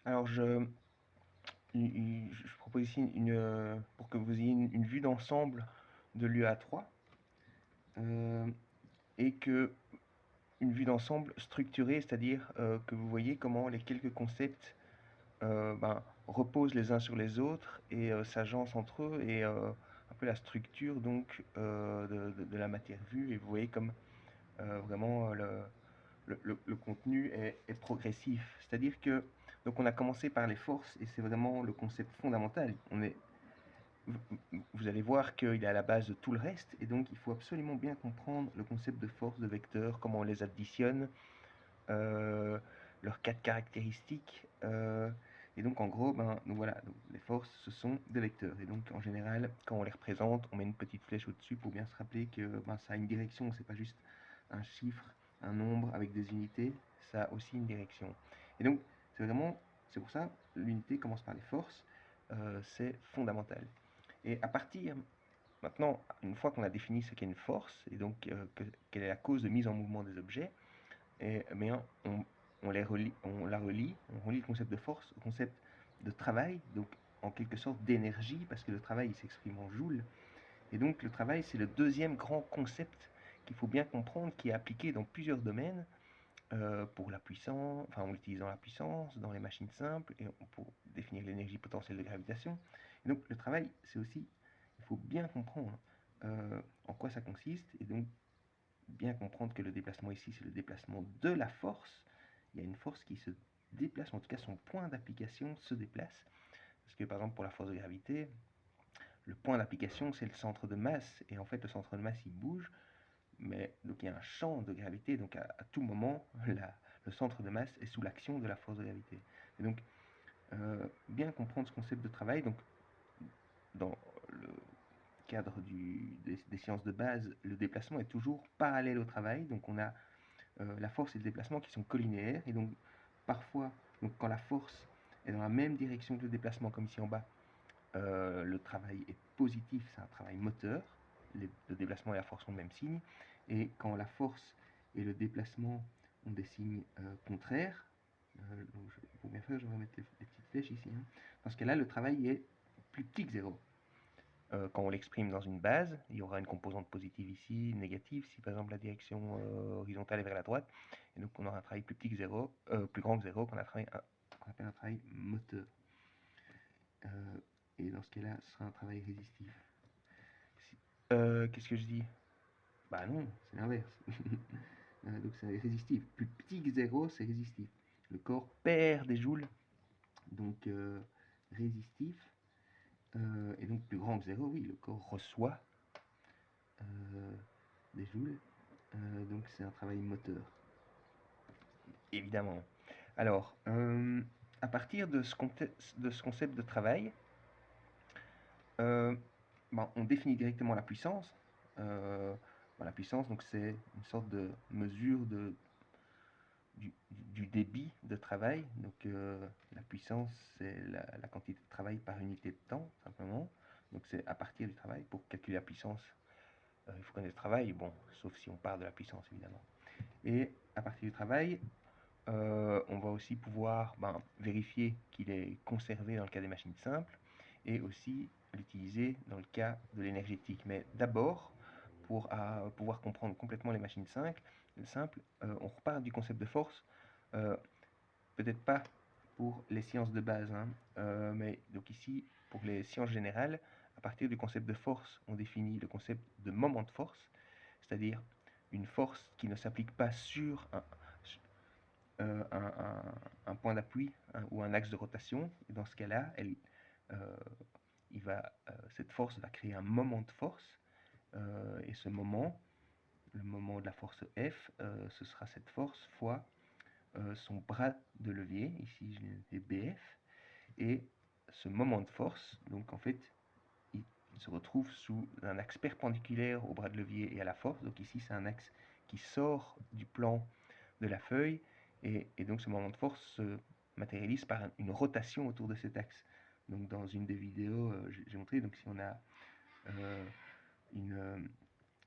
Alors je propose ici pour que vous ayez une vue d'ensemble de l'UA3 et que une vue d'ensemble structurée, c'est-à-dire que vous voyez comment les quelques concepts reposent les uns sur les autres et s'agencent entre eux et un peu la structure donc de la matière vue, et vous voyez comme vraiment le contenu est progressif. C'est-à-dire que donc on a commencé par les forces et c'est vraiment le concept fondamental. Vous allez voir qu'il est à la base de tout le reste, et donc il faut absolument bien comprendre le concept de force, de vecteur, comment on les additionne, euh, leurs quatre caractéristiques. Et donc en gros, donc voilà, donc les forces, ce sont des vecteurs. Et donc en général, quand on les représente, on met une petite flèche au-dessus pour bien se rappeler que ça a une direction, c'est pas juste un chiffre, un nombre avec des unités, ça a aussi une direction. Et donc c'est pour ça, l'unité commence par les forces, c'est fondamental. Et à partir, maintenant, une fois qu'on a défini ce qu'est une force, et donc quelle est la cause de mise en mouvement des objets, bien, on relie le concept de force au concept de travail, donc en quelque sorte d'énergie, parce que le travail il s'exprime en joules. Et donc le travail, c'est le deuxième grand concept qu'il faut bien comprendre, qui est appliqué dans plusieurs domaines, pour la puissance, enfin en utilisant la puissance, dans les machines simples, et pour définir l'énergie potentielle de gravitation. Et donc le travail, c'est aussi, il faut bien comprendre en quoi ça consiste, et donc bien comprendre que le déplacement ici, c'est le déplacement de la force. Il y a une force qui se déplace, en tout cas son point d'application se déplace. Parce que par exemple pour la force de gravité, le point d'application c'est le centre de masse, et en fait le centre de masse il bouge, mais donc il y a un champ de gravité, donc à tout moment le centre de masse est sous l'action de la force de gravité. Et donc bien comprendre ce concept de travail, donc dans le cadre des sciences de base, le déplacement est toujours parallèle au travail, donc on a la force et le déplacement qui sont collinéaires, et donc parfois, donc quand la force est dans la même direction que le déplacement, comme ici en bas, le travail est positif, c'est un travail moteur, le déplacement et la force ont le même signe, et quand la force et le déplacement ont des signes contraires, pour bien faire, je vais mettre les petites flèches ici, hein. Dans ce cas-là, le travail est plus petit que zéro. Quand on l'exprime dans une base, il y aura une composante positive ici, négative, si par exemple la direction horizontale est vers la droite, et donc on aura un travail plus petit que zéro, plus grand que zéro, qu'on appelle un travail moteur. Et dans ce cas-là, ce sera un travail résistif. Qu'est-ce que je dis? Bah non, c'est l'inverse. Donc c'est résistif. Plus petit que zéro, c'est résistif. Le corps perd des joules, donc résistif. Et donc plus grand que zéro, oui, le corps reçoit euh, des joules. Donc c'est un travail moteur, évidemment. Alors, à partir de de ce concept de travail, euh, on définit directement la puissance. Euh, la puissance, donc c'est une sorte de mesure du débit de travail. Donc la puissance, c'est la quantité de travail par unité de temps, simplement. Donc c'est à partir du travail. Pour calculer la puissance, il faut connaître le travail, bon, sauf si on part de la puissance, évidemment. Et à partir du travail, on va aussi pouvoir vérifier qu'il est conservé dans le cas des machines simples, et aussi l'utiliser dans le cas de l'énergétique. Mais d'abord, pour pouvoir comprendre complètement les machines simples, on repart du concept de force, euh, peut-être pas pour les sciences de base, hein, mais donc ici, pour les sciences générales, à partir du concept de force, on définit le concept de moment de force, c'est-à-dire une force qui ne s'applique pas sur un point d'appui, ou un axe de rotation. Et dans ce cas-là, euh, cette force va créer un moment de force. Et ce moment, le moment de la force F, ce sera cette force fois son bras de levier. Ici, je l'ai noté BF. Et ce moment de force, donc en fait, il se retrouve sous un axe perpendiculaire au bras de levier et à la force. Donc ici, c'est un axe qui sort du plan de la feuille, et donc ce moment de force se matérialise par une rotation autour de cet axe. Donc dans une des vidéos, j'ai montré, donc si on a euh,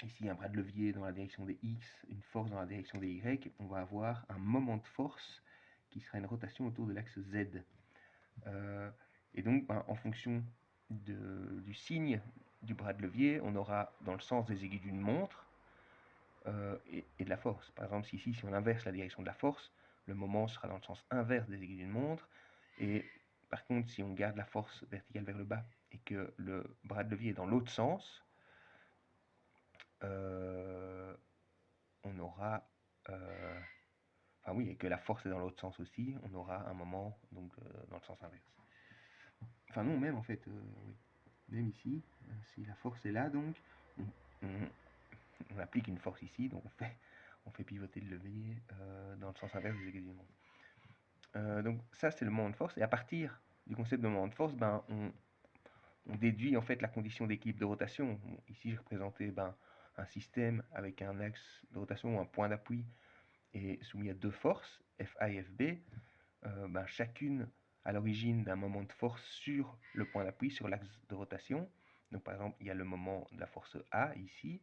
ici un bras de levier dans la direction des X, une force dans la direction des Y, on va avoir un moment de force qui sera une rotation autour de l'axe Z. Euh, et donc, ben, en fonction du signe du bras de levier, on aura dans le sens des aiguilles d'une montre et de la force. Par exemple, si on inverse la direction de la force, le moment sera dans le sens inverse des aiguilles d'une montre. Et par contre, si on garde la force verticale vers le bas et que le bras de levier est dans l'autre sens, on aura... enfin oui, et que la force est dans l'autre sens aussi, on aura un moment donc, dans le sens inverse. Enfin non, même en fait, oui. Même ici, si la force est là, donc, on, on- on applique une force ici, donc on fait pivoter le levier dans le sens inverse des aiguilles d'une montre. Donc ça, c'est le moment de force. Et à partir du concept de moment de force, ben, on déduit en fait la condition d'équilibre de rotation. Bon, ici, j'ai représenté ben, un système avec un axe de rotation ou un point d'appui et soumis à deux forces, FA et FB, ben, chacune à l'origine d'un moment de force sur le point d'appui, sur l'axe de rotation. Donc par exemple, il y a le moment de la force A ici,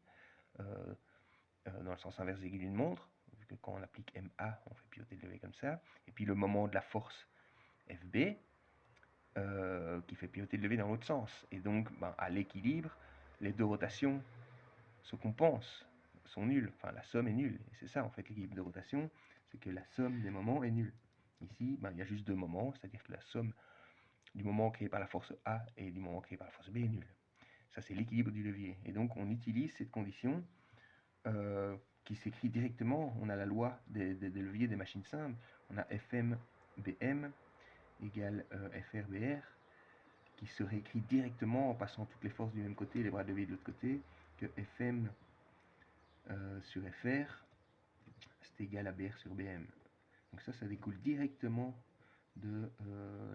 dans le sens inverse des aiguilles d'une montre, vu que quand on applique MA, on fait pivoter le levier comme ça. Et puis le moment de la force FB, qui fait pivoter le levier dans l'autre sens. Et donc, ben, à l'équilibre, les deux rotations se compensent, sont nulles. Enfin, la somme est nulle. Et c'est ça, en fait, l'équilibre de rotation, c'est que la somme des moments est nulle. Ici, ben, il y a juste deux moments, c'est-à-dire que la somme du moment créé par la force A et du moment créé par la force B est nulle. Ça, c'est l'équilibre du levier. Et donc, on utilise cette condition qui s'écrit directement. On a la loi des leviers des machines simples. On a FMBM égale FRBR, qui se réécrit directement en passant toutes les forces du même côté et les bras de levier de l'autre côté, que Fm sur Fr, c'est égal à Br sur Bm. Donc ça découle directement de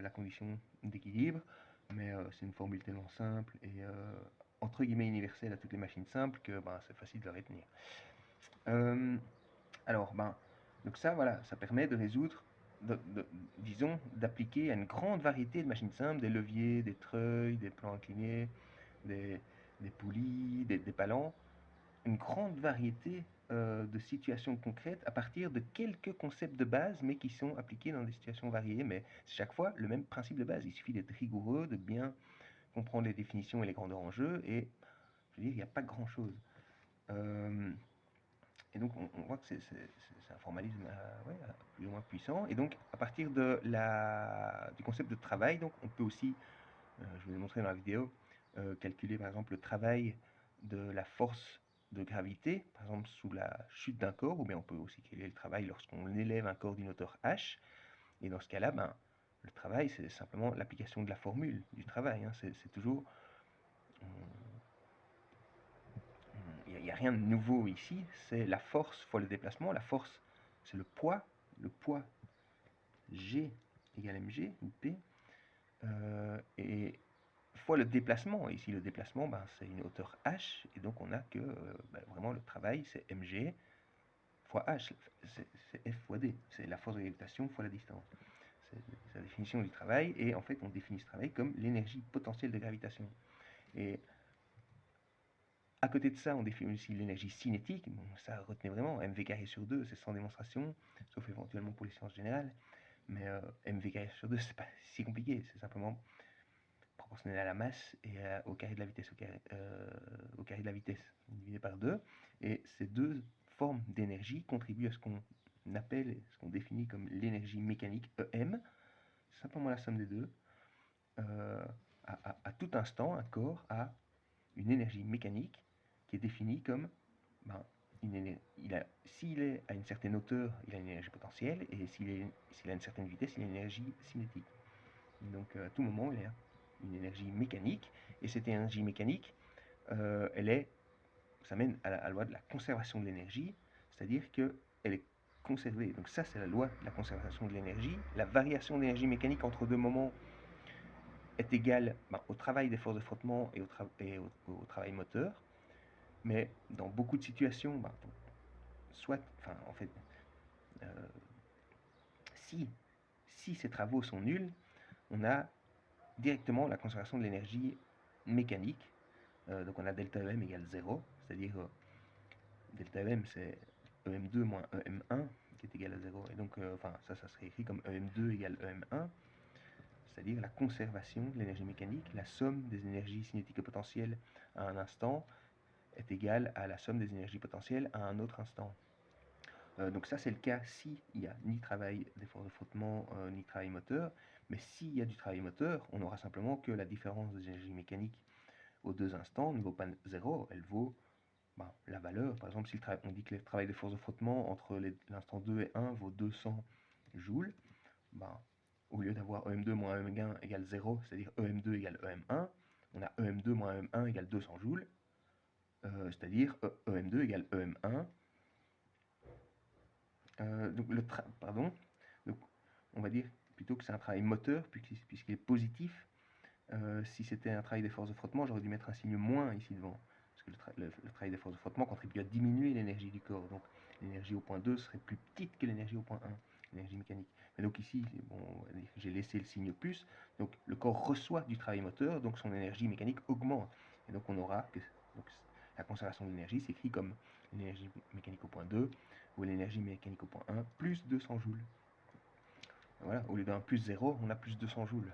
la condition d'équilibre, mais c'est une formule tellement simple et entre guillemets universelle à toutes les machines simples que ben, c'est facile de la retenir. Alors, ben, donc ça, voilà, ça permet de résoudre, disons, d'appliquer à une grande variété de machines simples, des leviers, des treuils, des plans inclinés, des, des poulies, des palans, une grande variété de situations concrètes à partir de quelques concepts de base, mais qui sont appliqués dans des situations variées. Mais c'est chaque fois le même principe de base. Il suffit d'être rigoureux, de bien comprendre les définitions et les grandeurs en jeu, et je veux dire, il n'y a pas grand-chose. Et donc, on voit que c'est un formalisme ouais, plus ou moins puissant. Et donc, à partir du concept de travail, donc, on peut aussi, je vous ai montré dans la vidéo, calculer par exemple le travail de la force de gravité, par exemple sous la chute d'un corps, ou bien on peut aussi calculer le travail lorsqu'on élève un corps d'une hauteur h. Et dans ce cas-là, ben, le travail, c'est simplement l'application de la formule du travail. Hein. C'est toujours... Il n'y a rien de nouveau ici, c'est la force fois le déplacement. La force, c'est le poids G égale mg, ou P, et fois le déplacement. Et ici, le déplacement, ben, c'est une hauteur h, et donc on a que ben, vraiment le travail, c'est mg fois h, c'est F fois d, c'est la force de gravitation fois la distance. C'est la définition du travail, et en fait, on définit ce travail comme l'énergie potentielle de gravitation. Et à côté de ça, on définit aussi l'énergie cinétique. Bon, ça, retenez vraiment, mv carré sur 2, c'est sans démonstration, sauf éventuellement pour les sciences générales. Mais mv carré sur 2, c'est pas si compliqué, c'est simplement proportionnel à la masse et au carré de la vitesse, au carré de la vitesse divisé par 2. Et ces deux formes d'énergie contribuent à ce qu'on appelle, ce qu'on définit comme l'énergie mécanique EM, simplement la somme des deux. À tout instant, un corps a une énergie mécanique qui est définie comme ben, s'il est à une certaine hauteur, il a une énergie potentielle, et s'il a une certaine vitesse, il a une énergie cinétique. Donc à tout moment, il a une énergie mécanique, et cette énergie mécanique, ça mène à la loi de la conservation de l'énergie, c'est-à-dire qu'elle est conservée. Donc ça, c'est la loi de la conservation de l'énergie. La variation d'énergie mécanique entre deux moments est égale au travail des forces de frottement et au travail moteur. Mais dans beaucoup de situations, en fait, euh, si, si ces travaux sont nuls, on a directement la conservation de l'énergie mécanique. Donc on a delta EM égale 0, c'est-à-dire delta EM c'est EM2 moins EM1 qui est égal à 0. Et donc ça serait écrit comme EM2 égale EM1. c'est-à-dire la conservation de l'énergie mécanique, la somme des énergies cinétiques et potentielles à un instant est égale à la somme des énergies potentielles à un autre instant. Donc ça, c'est le cas s'il n'y a ni travail d'effort de frottement, ni travail moteur. Mais s'il y a du travail moteur, on n'aura simplement que la différence des énergies mécaniques aux deux instants ne vaut pas 0, elle vaut la valeur. Par exemple, si on dit que le travail de force de frottement entre l'instant 2 et 1 vaut 200 joules, au lieu d'avoir EM2 moins EM1 égale 0, c'est-à-dire EM2 égale EM1, on a EM2 moins EM1 égale 200 joules, c'est-à-dire EM2 égale EM1. Donc on va dire plutôt que c'est un travail moteur, puisqu'il est positif. Si c'était un travail des forces de frottement, j'aurais dû mettre un signe moins ici devant. Parce que le travail des forces de frottement contribue à diminuer l'énergie du corps. Donc l'énergie au point 2 serait plus petite que l'énergie au point 1, l'énergie mécanique. Mais donc ici, bon, j'ai laissé le signe plus. Donc le corps reçoit du travail moteur, donc son énergie mécanique augmente. Et donc on aura que la conservation de l'énergie s'écrit comme l'énergie mécanique au point 2 ou l'énergie mécanique au point 1 plus 200 joules. Voilà, au lieu d'un plus 0, on a plus 200 joules.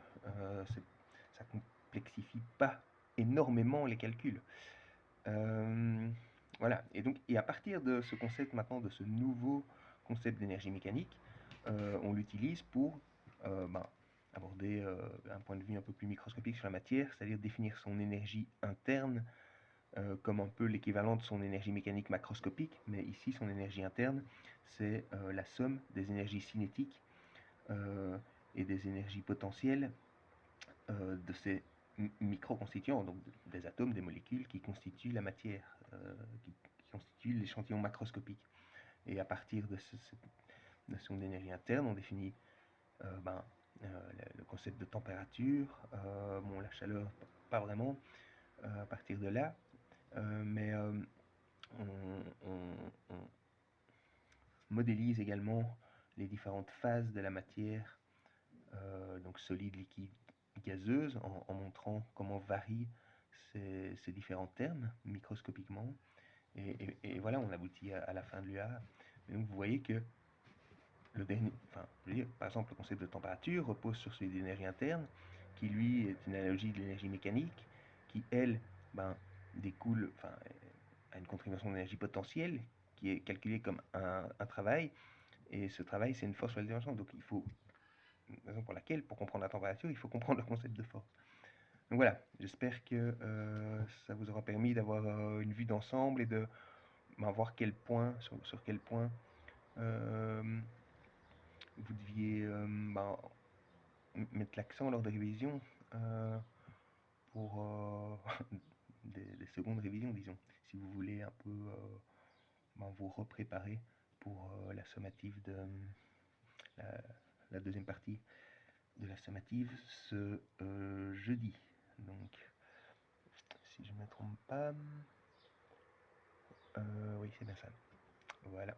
Ça complexifie pas énormément les calculs. Voilà, et à partir de ce concept maintenant, de ce nouveau concept d'énergie mécanique, on l'utilise pour aborder un point de vue un peu plus microscopique sur la matière, c'est-à-dire définir son énergie interne comme un peu l'équivalent de son énergie mécanique macroscopique, mais ici son énergie interne, c'est la somme des énergies cinétiques et des énergies potentielles de ces micro-constituants, donc des atomes, des molécules qui constituent la matière, qui constituent l'échantillon macroscopique. Et à partir de cette notion d'énergie interne, on définit le concept de température, la chaleur, pas vraiment, à partir de là, mais on modélise également les différentes phases de la matière, donc solide, liquide, gazeuse, en montrant comment varient ces différents termes microscopiquement. Et voilà, on aboutit à la fin de l'UA. Donc vous voyez que le dernier, par exemple, le concept de température repose sur celui d'énergie interne, qui lui est une analogie de l'énergie mécanique, qui elle découle, à une contribution d'énergie potentielle, qui est calculée comme un travail, et ce travail c'est une force sur la dimension. Donc il faut, raison pour laquelle, pour comprendre la température, il faut comprendre le concept de force. Donc voilà, j'espère que ça vous aura permis d'avoir une vue d'ensemble et de voir sur quel point vous deviez mettre l'accent lors des révisions pour des secondes révisions, disons, si vous voulez un peu vous repréparer pour la sommative de la deuxième partie de la sommative ce jeudi. Donc, si je ne me trompe pas, oui, c'est bien ça. Voilà.